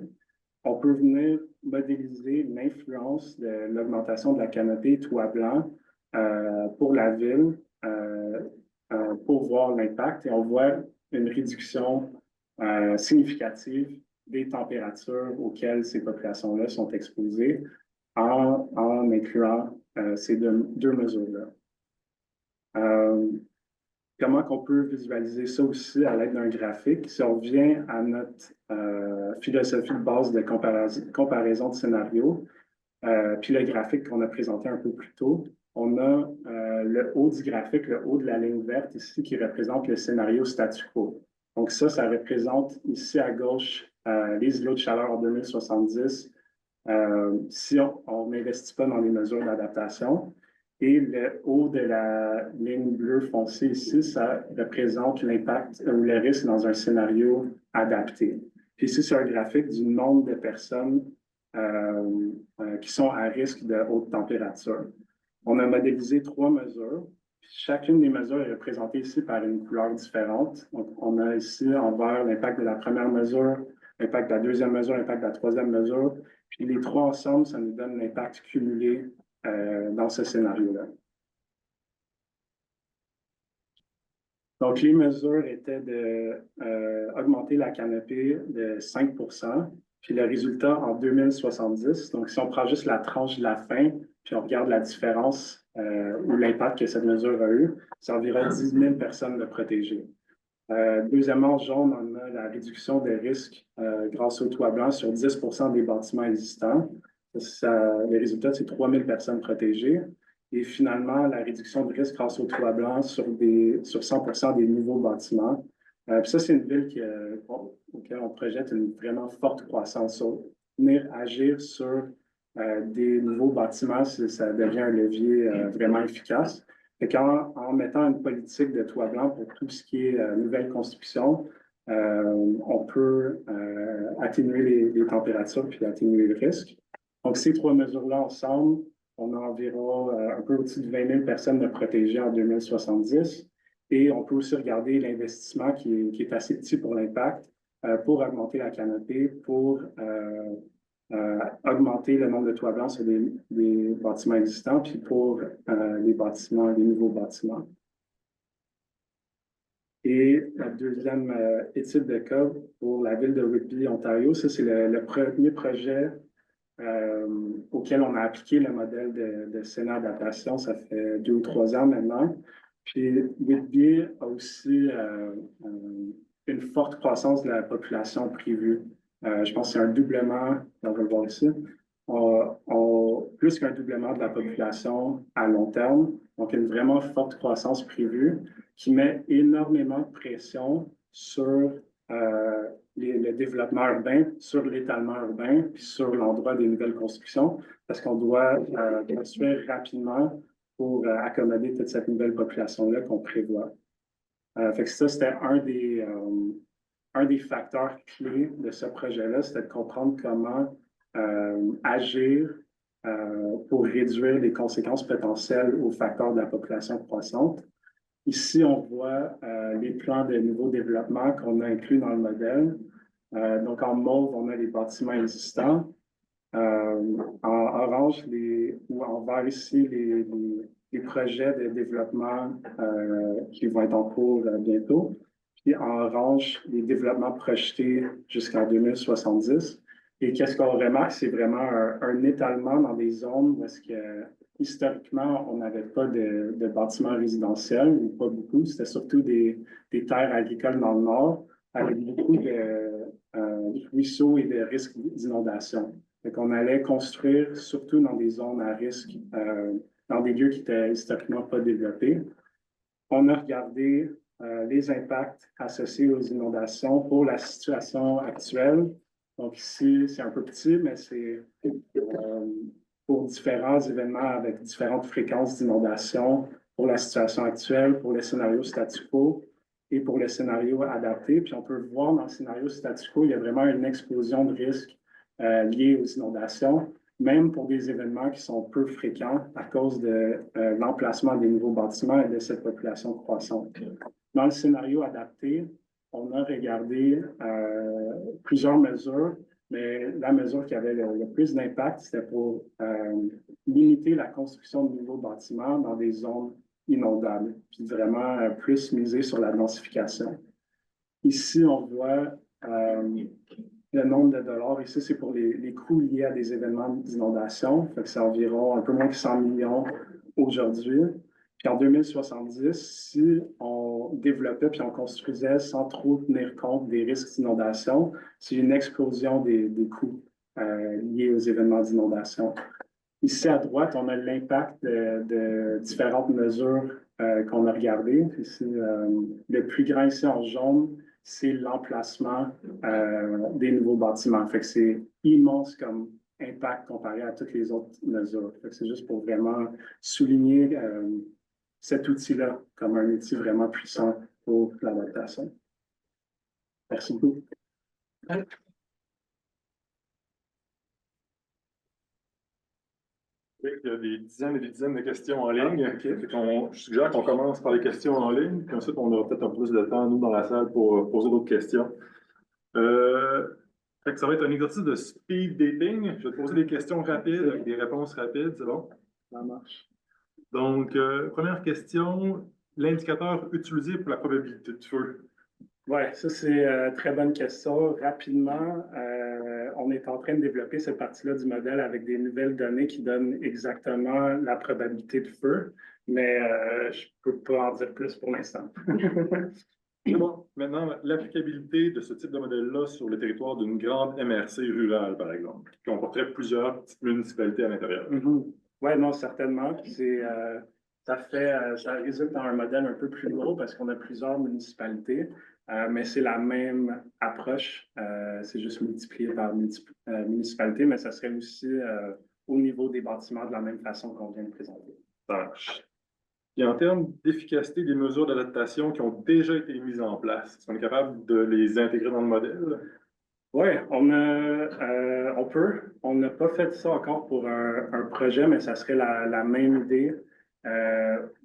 On peut venir modéliser l'influence de l'augmentation de la canopée toit blanc pour la ville pour voir l'impact. Et on voit une réduction significative des températures auxquelles ces populations-là sont exposées en incluant ces deux mesures-là. Comment on peut visualiser ça aussi à l'aide d'un graphique? Si on vient à notre philosophie de base de comparaison de scénarios, puis le graphique qu'on a présenté un peu plus tôt, on a le haut du graphique, le haut de la ligne verte ici, qui représente le scénario statu quo. Donc ça représente ici à gauche les îlots de chaleur en 2070 si on n'investit pas dans les mesures d'adaptation. Et le haut de la ligne bleue foncée ici, ça représente l'impact ou le risque dans un scénario adapté. Puis ici, c'est un graphique du nombre de personnes qui sont à risque de haute température. On a modélisé 3 mesures. Chacune des mesures est représentée ici par une couleur différente. Donc, on a ici en vert l'impact de la première mesure, l'impact de la deuxième mesure, l'impact de la troisième mesure. Puis les 3 ensemble, ça nous donne l'impact cumulé dans ce scénario-là. Donc, les mesures étaient d'augmenter la canopée de 5 puis le résultat en 2070. Donc, si on prend juste la tranche de la fin, puis on regarde la différence ou l'impact que cette mesure a eu, c'est environ 10 000 personnes de protégées. Deuxièmement, en jaune, on a la réduction des risques grâce au toit blanc sur 10 des bâtiments existants. Le résultat, c'est 3 000 personnes protégées. Et finalement, la réduction de risque grâce au toit blanc sur 100 des nouveaux bâtiments. Puis ça, c'est une ville auquel on projette une vraiment forte croissance. Venir agir sur des nouveaux bâtiments, ça devient un levier vraiment efficace. Et en mettant une politique de toit blanc pour tout ce qui est nouvelle construction, on peut atténuer les températures puis atténuer le risque. Donc, ces 3 mesures-là ensemble, on a environ un peu au-dessus de 20 000 personnes de protégées en 2070. Et on peut aussi regarder l'investissement qui est assez petit pour l'impact pour augmenter la canopée, pour augmenter le nombre de toits blancs sur des bâtiments existants, puis pour les nouveaux bâtiments. Et la deuxième étude de cas pour la ville de Whitby, Ontario, ça c'est le premier projet auquel on a appliqué le modèle de Sénat adaptation, ça fait 2 ou 3 ans maintenant. Puis Whitby a aussi une forte croissance de la population prévue. Je pense que c'est un doublement, on va le voir ici, plus qu'un doublement de la population à long terme. Donc, une vraiment forte croissance prévue qui met énormément de pression sur le développement urbain, sur l'étalement urbain, puis sur l'endroit des nouvelles constructions, parce qu'on doit construire rapidement pour accommoder toute cette nouvelle population-là qu'on prévoit. Fait que ça, c'était un des facteurs clés de ce projet-là, c'était de comprendre comment agir pour réduire les conséquences potentielles aux facteurs de la population croissante. Ici, on voit les plans de nouveau développement qu'on a inclus dans le modèle. Donc, en mauve, on a les bâtiments existants. En orange ou en vert ici, les projets de développement qui vont être en cours bientôt. Puis en orange, les développements projetés jusqu'en 2070. Et qu'est-ce qu'on remarque, c'est vraiment un étalement dans des zones parce que historiquement, on n'avait pas de bâtiments résidentiels, ou pas beaucoup. C'était surtout des terres agricoles dans le nord, avec beaucoup de ruisseaux et de risques d'inondation. Donc, on allait construire surtout dans des zones à risque, dans des lieux qui étaient historiquement pas développés. On a regardé les impacts associés aux inondations pour la situation actuelle. Donc ici, c'est un peu petit, mais c'est pour différents événements avec différentes fréquences d'inondation pour la situation actuelle, pour le scénario statu quo et pour le scénario adapté. Puis on peut voir dans le scénario statu quo, il y a vraiment une explosion de risques liés aux inondations, même pour des événements qui sont peu fréquents à cause de l'emplacement des nouveaux bâtiments et de cette population croissante. Dans le scénario adapté, on a regardé plusieurs mesures, mais la mesure qui avait le plus d'impact, c'était pour limiter la construction de nouveaux bâtiments dans des zones inondables, puis vraiment plus miser sur la densification. Ici, on voit le nombre de dollars. Ici, c'est pour les coûts liés à des événements d'inondation. C'est environ un peu moins de 100 millions aujourd'hui. Puis en 2070, si on développait puis on construisait sans trop tenir compte des risques d'inondation, c'est une explosion des coûts liés aux événements d'inondation. Ici, à droite, on a l'impact de différentes mesures qu'on a regardées. Ici, le plus grand ici en jaune, c'est l'emplacement des nouveaux bâtiments. Fait que c'est immense comme impact comparé à toutes les autres mesures. Fait que c'est juste pour vraiment souligner cet outil-là comme un outil vraiment puissant pour l'adaptation. Merci beaucoup. Il y a des dizaines et des dizaines de questions en ligne. Je suggère qu'on commence par les questions en ligne, puis ensuite on aura peut-être un peu plus de temps, nous, dans la salle, pour poser d'autres questions. Ça va être un exercice de speed dating. Je vais te poser des questions rapides avec des réponses rapides, c'est bon? Ça marche. Donc, première question, l'indicateur utilisé pour la probabilité de feu. Oui, ça c'est une très bonne question. Rapidement, on est en train de développer cette partie-là du modèle avec des nouvelles données qui donnent exactement la probabilité de feu, mais je ne peux pas en dire plus pour l'instant. Bon, maintenant, l'applicabilité de ce type de modèle-là sur le territoire d'une grande MRC rurale, par exemple, qui comporterait plusieurs petites municipalités à l'intérieur. Oui, non, certainement. Ça résulte dans un modèle un peu plus gros parce qu'on a plusieurs municipalités. Mais c'est la même approche, c'est juste multiplié par municipalité, mais ça serait aussi au niveau des bâtiments de la même façon qu'on vient de présenter. Ça marche. Et en termes d'efficacité des mesures d'adaptation qui ont déjà été mises en place, est-ce qu'on est capable de les intégrer dans le modèle? Oui, on peut. On n'a pas fait ça encore pour un projet, mais ça serait la même idée.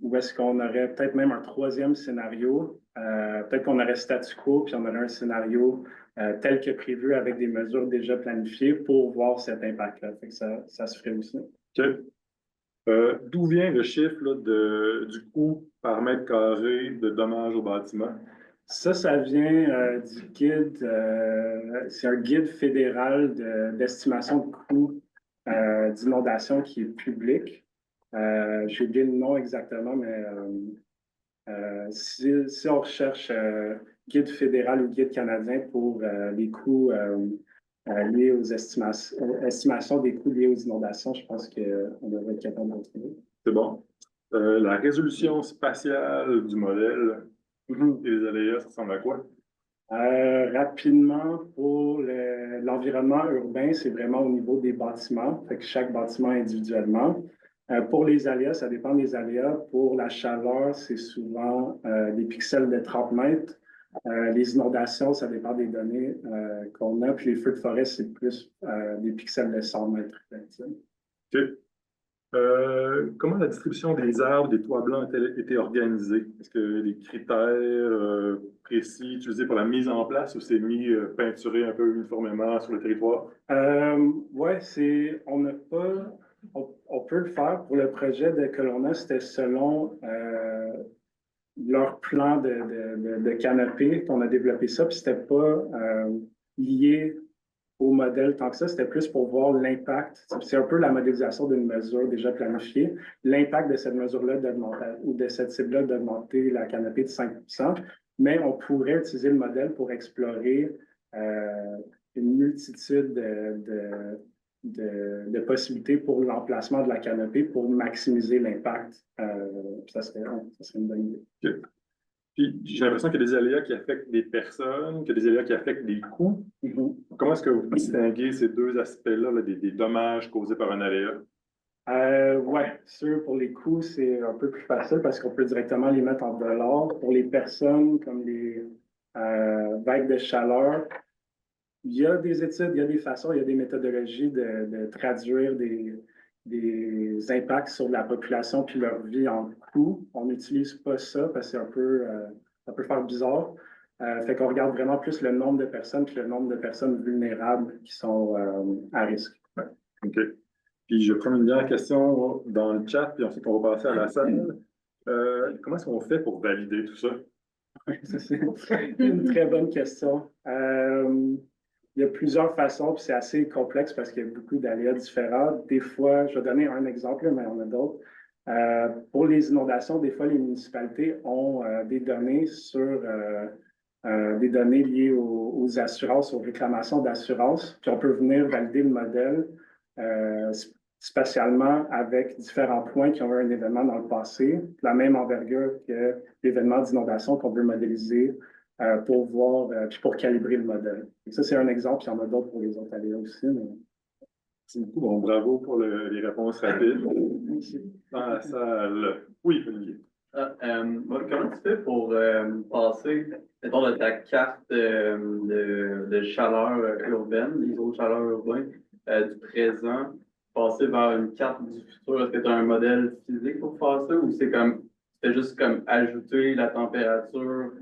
Où est-ce qu'on aurait peut-être même un troisième scénario. Peut-être qu'on aurait statu quo, puis on aurait un scénario tel que prévu avec des mesures déjà planifiées pour voir cet impact-là. Ça se ferait aussi. OK. D'où vient le chiffre là, du coût par mètre carré de dommages au bâtiment? Ça vient du guide. C'est un guide fédéral d'estimation de coûts d'inondation qui est public. J'ai oublié le nom exactement, mais si on recherche guide fédéral ou guide canadien pour les coûts liés aux estimations des coûts liés aux inondations, je pense qu'on devrait être capable de trouver. C'est bon. La résolution spatiale du modèle et les aléas, ça ressemble à quoi? Rapidement, pour l'environnement urbain, c'est vraiment au niveau des bâtiments, fait que chaque bâtiment individuellement. Pour les aléas, ça dépend des aléas. Pour la chaleur, c'est souvent des pixels de 30 mètres. Les inondations, ça dépend des données qu'on a. Puis les feux de forêt, c'est plus des pixels de 100 mètres. OK. Comment la distribution des arbres, des toits blancs était organisée? Est-ce que les critères précis utilisés pour la mise en place ou c'est mis peinturé un peu uniformément sur le territoire? Oui, on n'a pas, on peut le faire. Pour le projet que l'on a, c'était selon leur plan de canopée qu'on a développé ça, puis c'était pas lié au modèle tant que ça, c'était plus pour voir l'impact. C'est un peu la modélisation d'une mesure déjà planifiée. L'impact de cette mesure-là ou de cette cible-là d'augmenter la canopée de 5 %, mais on pourrait utiliser le modèle pour explorer une multitude de possibilités pour l'emplacement de la canopée pour maximiser l'impact. Ça serait une bonne idée. Okay. Puis j'ai l'impression qu'il y a des aléas qui affectent des personnes, qu'il y a des aléas qui affectent des coûts. Comment est-ce que vous distinguez ces deux aspects-là, là, des dommages causés par un aléa? Oui, sûr, pour les coûts, c'est un peu plus facile parce qu'on peut directement les mettre en dollars. Pour les personnes, comme les vagues de chaleur, il y a des études, il y a des façons, il y a des méthodologies de traduire des impacts sur la population puis leur vie en coûts. On n'utilise pas ça parce que ça peut faire bizarre. Fait qu'on regarde vraiment plus le nombre de personnes puis le nombre de personnes vulnérables qui sont à risque. Ouais. OK. Puis je prends une dernière question dans le chat, puis ensuite on va passer à la salle. Comment est-ce qu'on fait pour valider tout ça? C'est une très bonne question. Il y a plusieurs façons, puis c'est assez complexe parce qu'il y a beaucoup d'aléas différents. Des fois, je vais donner un exemple, mais il y en a d'autres. Pour les inondations, des fois, les municipalités ont des données des données liées aux assurances, aux réclamations d'assurance, puis on peut venir valider le modèle spatialement avec différents points qui ont eu un événement dans le passé, la même envergure que l'événement d'inondation qu'on veut modéliser pour voir, puis pour calibrer le modèle. Et ça, c'est un exemple, il y en a d'autres pour les autres aléas aussi. Mais... Merci beaucoup. Bon, bravo pour les réponses rapides. Dans la salle. Oui, Olivier. Comment tu fais pour passer, mettons, de ta carte de chaleur urbaine, l'iso de chaleur urbain, du présent, passer vers une carte du futur? Est-ce que tu as un modèle physique pour faire ça ou c'est juste comme ajouter la température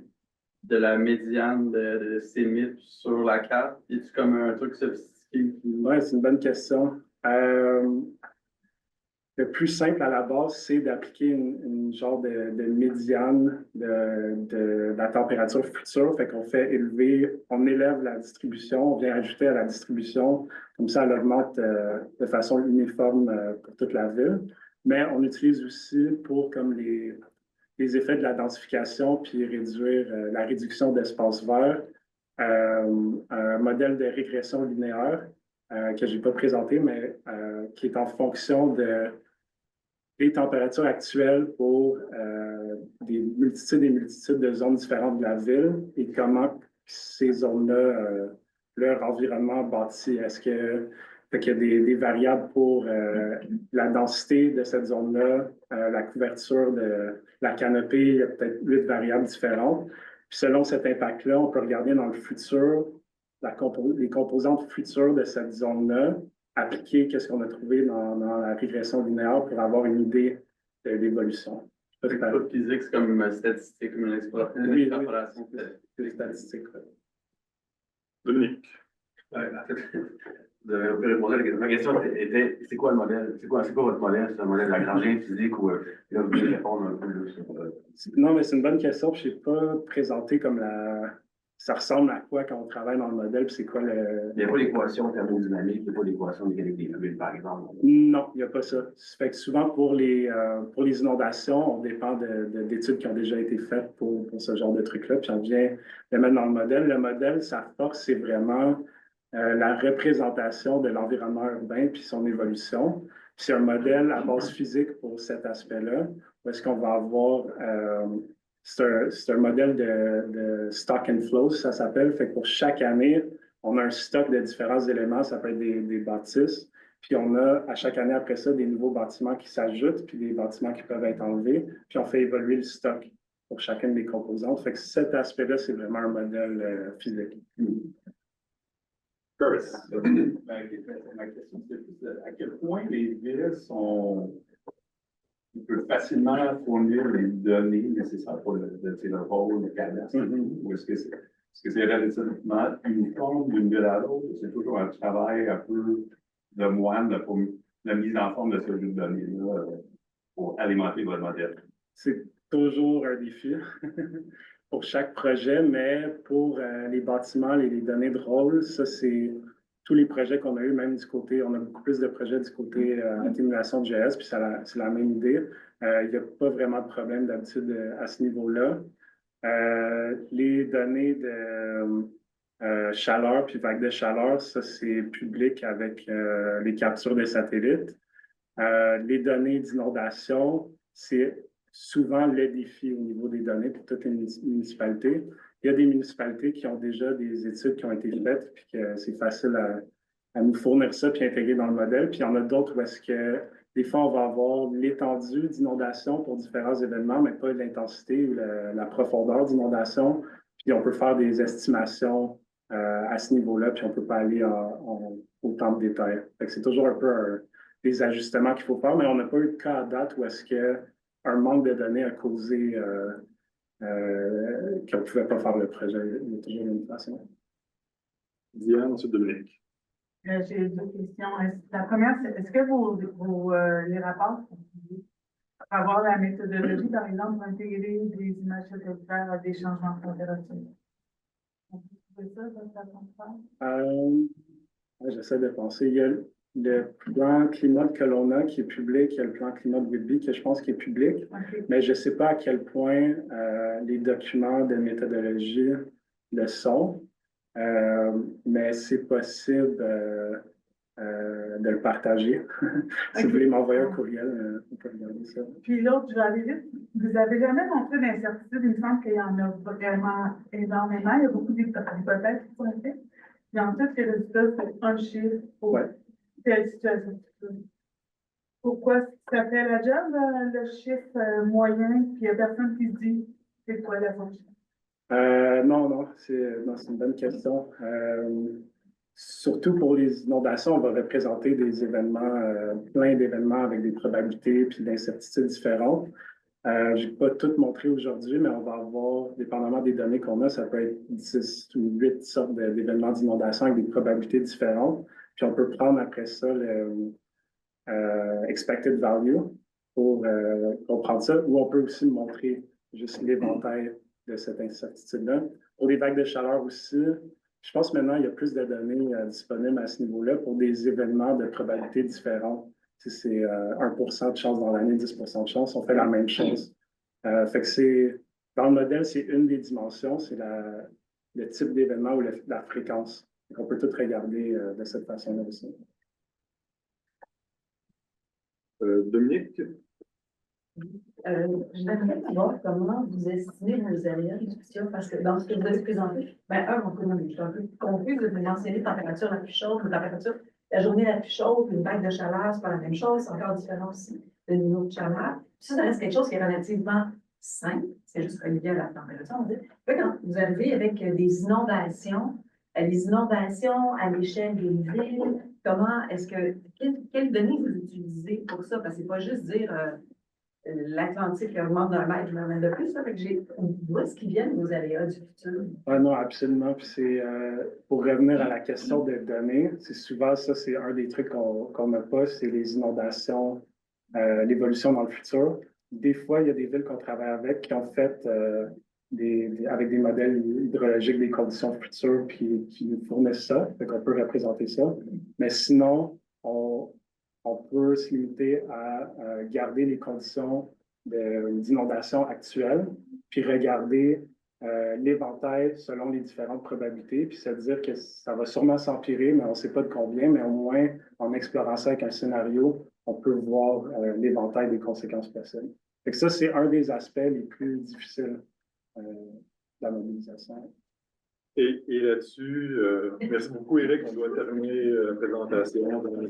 de la médiane de CMIP sur la carte? Es-tu comme un truc sophistiqué? Oui, c'est une bonne question. Le plus simple à la base, c'est d'appliquer une genre de médiane de la température future. Fait qu'on on élève la distribution, on vient ajouter à la distribution. Comme ça, elle augmente de façon uniforme pour toute la ville. Mais on utilise aussi pour comme les effets de la densification puis réduire la réduction d'espace vert, un modèle de régression linéaire que je n'ai pas présenté, mais qui est en fonction des températures actuelles pour des multitudes et multitudes de zones différentes de la ville et comment ces zones-là, leur environnement bâti. Est-ce qu'il y a des variables pour la densité de cette zone-là, la couverture de la canopée, il y a peut-être 8 variables différentes. Puis selon cet impact-là, on peut regarder dans le futur les composantes futures de cette zone-là, appliquer qu'est-ce qu'on a trouvé dans la régression linéaire pour avoir une idée de l'évolution. C'est pas physique, c'est comme une statistique, comme une extrapolation. C'est statistique. Dominique. Vous avez répondu à la question. Ma question était, c'est quoi le modèle? C'est quoi votre modèle? C'est un modèle lagrangien physique ou là, vous pouvez répondre un peu sur... Non, mais c'est une bonne question. Je ne sais pas présenter comme ça ressemble à quoi quand on travaille dans le modèle, puis c'est quoi le... Il n'y a pas d'équation thermodynamique, il n'y a pas d'équation mécanique des fluides, par exemple. Non, il n'y a pas ça. Ça fait que souvent, pour les inondations, on dépend d'études qui ont déjà été faites pour ce genre de truc-là, puis on vient le mettre dans le modèle. Le modèle, sa force, c'est vraiment la représentation de l'environnement urbain puis son évolution. Puis c'est un modèle à base physique pour cet aspect-là, où est-ce qu'on va avoir... c'est un modèle de stock and flow, ça s'appelle. Fait que pour chaque année, on a un stock de différents éléments. Ça peut être des bâtisses. Puis on a à chaque année après ça des nouveaux bâtiments qui s'ajoutent, puis des bâtiments qui peuvent être enlevés. Puis on fait évoluer le stock pour chacune des composantes. Fait que cet aspect-là, c'est vraiment un modèle physique. Curtis. Ma question, c'est plus à quel point les villes peuvent facilement fournir les données nécessaires pour le rôle, le cadastre, ou est-ce que c'est relativement uniforme d'une ville à l'autre? C'est toujours un travail un peu de moine pour la mise en forme de ce jeu de données-là pour alimenter votre modèle. C'est toujours un défi pour chaque projet, mais pour les bâtiments et les données de rôle, ça, c'est tous les projets qu'on a eu, même du côté, on a beaucoup plus de projets du côté atténuation de GS, puis c'est la même idée. Il n'y a pas vraiment de problème d'habitude à ce niveau-là. Les données de chaleur puis vagues de chaleur, ça, c'est public avec les captures des satellites. Les données d'inondation, c'est souvent le défi au niveau des données pour toutes les municipalités. Il y a des municipalités qui ont déjà des études qui ont été faites, puis que c'est facile à nous fournir ça, puis intégrer dans le modèle. Puis il y en a d'autres où est-ce que des fois, on va avoir l'étendue d'inondation pour différents événements, mais pas l'intensité ou la profondeur d'inondation. Puis on peut faire des estimations à ce niveau-là, puis on ne peut pas aller autant de détails. Fait que c'est toujours un peu des ajustements qu'il faut faire, mais on n'a pas eu de cas à date où est-ce qu'un manque de données a causé qu'on ne pouvait pas faire le projet. Il y a toujours une façon. Diane, ensuite Dominique. J'ai deux questions. La première, c'est est-ce que les rapports avoir la méthodologie, par exemple, pour intégrer des images satellitaires à des changements de température? On peut trouver ça, votre façon de faire? J'essaie de penser. Il y a le plan climat que l'on a qui est public, il y a le plan climat de Whitby que je pense qui est public, mais je ne sais pas à quel point les documents de méthodologie le sont. Mais c'est possible de le partager. Si vous voulez m'envoyer un courriel, on peut regarder ça. Puis l'autre, je vais aller vite. Vous n'avez jamais montré d'incertitude. Il me semble qu'il y en a vraiment énormément. Il y a beaucoup d'hypothèses qui sont faites. Puis ensuite, les résultats, c'est un chiffre pour telle situation. Pourquoi ça fait la job, le chiffre moyen, puis il n'y a personne qui se dit c'est quoi la fonction? Non, c'est une bonne question. Surtout pour les inondations, on va représenter des événements, plein d'événements avec des probabilités puis d'incertitudes différentes. Je n'ai pas tout montré aujourd'hui, mais on va avoir, dépendamment des données qu'on a, ça peut être 10 ou 8 sortes d'événements d'inondation avec des probabilités différentes. Puis on peut prendre après ça le expected value pour prendre ça, ou on peut aussi montrer juste l'éventail de cette incertitude-là. Pour les vagues de chaleur aussi, je pense maintenant qu'il y a plus de données disponibles à ce niveau-là pour des événements de probabilité différentes. Si c'est 1% de chance dans l'année, 10% de chance, on fait la même chose. Fait que dans le modèle, c'est une des dimensions, c'est le type d'événement ou la fréquence. Donc, on peut tout regarder de cette façon-là aussi. Dominique? J'aimerais savoir comment vous estimez vos aléas de réduction, parce que dans ce que vous avez présenté, je suis un peu confuse de vous mentionner température la plus chaude, la journée la plus chaude, une vague de chaleur, c'est pas la même chose, c'est encore différent aussi, le niveau de chaleur. Puis ça reste quelque chose qui est relativement simple, c'est juste relié à la température, on dit. Quand vous arrivez avec des inondations, les inondations à l'échelle d'une ville, quelles données vous utilisez pour ça? Parce que c'est pas juste dire l'Atlantique augmente d'un mètre de plus, ça fait que d'où est-ce qu'ils viennent vos aléas du futur? Non, absolument. Puis c'est pour revenir à la question des données, c'est souvent ça, c'est un des trucs qu'on n'a pas, c'est les inondations, l'évolution dans le futur. Des fois, il y a des villes qu'on travaille avec qui ont fait avec des modèles hydrologiques des conditions futures puis qui nous fournissent ça, donc on peut représenter ça. Mais sinon, on peut se limiter à garder les conditions d'inondation actuelles, puis regarder l'éventail selon les différentes probabilités, puis se dire que ça va sûrement s'empirer, mais on ne sait pas de combien, mais au moins, en explorant ça avec un scénario, on peut voir l'éventail des conséquences possibles. Fait que ça, c'est un des aspects les plus difficiles de la modélisation. Et là-dessus, merci beaucoup, Éric. On doit terminer la présentation. Donc,